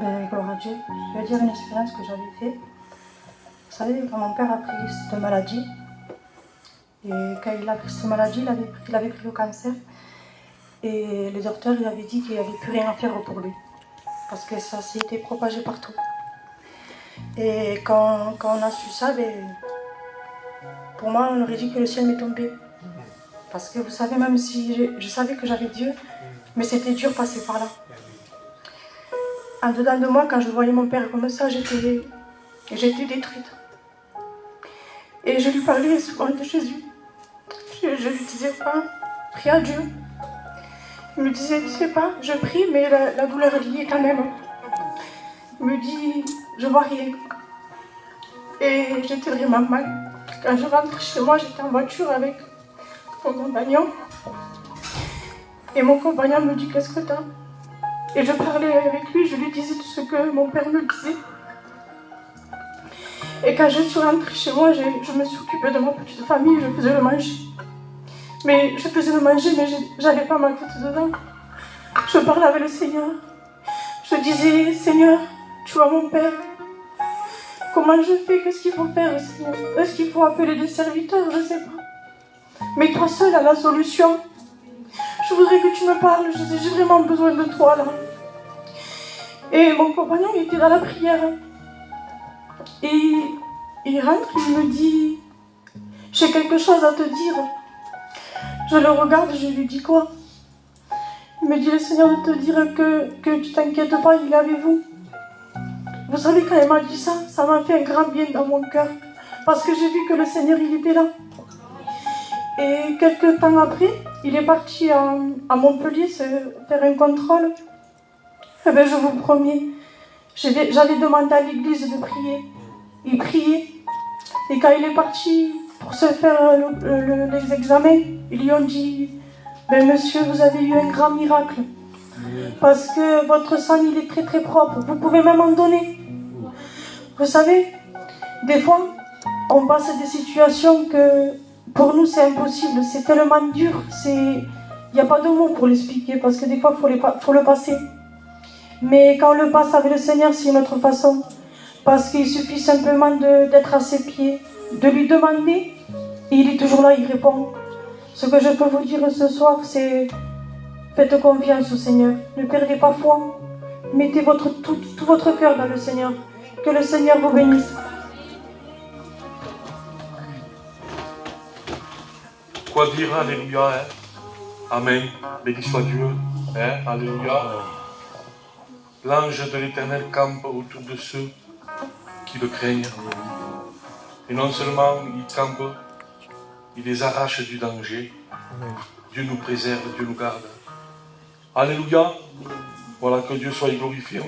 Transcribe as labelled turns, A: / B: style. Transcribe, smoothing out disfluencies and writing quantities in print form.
A: Ben, gloire à Dieu. Je vais dire une expérience que j'avais faite. Vous savez, quand mon père a pris cette maladie, et quand il a pris cette maladie, il avait pris le cancer. Et le docteur lui avait dit qu'il n'y avait plus rien à faire pour lui. Parce que ça s'était propagé partout. Et quand on a su ça, ben, pour moi, on aurait dit que le ciel m'est tombé. Parce que vous savez, même si je savais que j'avais Dieu, mais c'était dur de passer par là. En dedans de moi, quand je voyais mon père comme ça, j'étais détruite. Et je lui parlais souvent de Jésus. Je lui disais pas, prie à Dieu. Il me disait, tu sais pas, je prie, mais la douleur elle y est quand même. Il me dit, je vois rien. Et j'étais vraiment mal. Quand je rentre chez moi, j'étais en voiture avec mon compagnon. Et mon compagnon me dit, qu'est-ce que t'as? Et je parlais avec lui, je lui disais tout ce que mon père me disait. Et quand je suis rentrée chez moi, je me suis occupée de ma petite famille, je faisais le manger. Mais je faisais le manger, mais j'avais pas ma tête dedans. Je parlais avec le Seigneur. Je disais, Seigneur, tu vois mon père. Comment je fais? Qu'est-ce qu'il faut faire, Seigneur? Est-ce qu'il faut appeler des serviteurs? Je ne sais pas. Mais toi seul as la solution. Je voudrais que tu me parles. Je dis, j'ai vraiment besoin de toi là. Et mon compagnon il était dans la prière. Et il rentre, il me dit, j'ai quelque chose à te dire. Je le regarde, je lui dis quoi? Il me dit, le Seigneur de te dire que tu t'inquiètes pas, il est avec vous. Vous savez, quand il m'a dit ça, ça m'a fait un grand bien dans mon cœur. Parce que j'ai vu que le Seigneur, il était là. Et quelques temps après, il est parti à Montpellier faire un contrôle. Eh bien, je vous promets, j'avais demandé à l'église de prier. Il priait. Et quand il est parti pour se faire les examens, ils lui ont dit, ben monsieur, vous avez eu un grand miracle. Parce que votre sang, il est très très propre. Vous pouvez même en donner. Vous savez, des fois, on passe des situations que pour nous c'est impossible, c'est tellement dur, il n'y a pas de mots pour l'expliquer, parce que des fois il faut le passer. Mais quand on le passe avec le Seigneur, c'est une autre façon. Parce qu'il suffit simplement d'être à ses pieds, de lui demander, et il est toujours là, il répond. Ce que je peux vous dire ce soir, c'est faites confiance au Seigneur, ne perdez pas foi, mettez tout votre cœur dans le Seigneur. Que le Seigneur vous bénisse.
B: Quoi dire? Alléluia, hein? Amen. Béni soit Dieu. Hein? Alléluia. L'ange de l'Éternel campe autour de ceux qui le craignent. Et non seulement il campe, il les arrache du danger. Dieu nous préserve, Dieu nous garde. Alléluia. Voilà, que Dieu soit glorifié.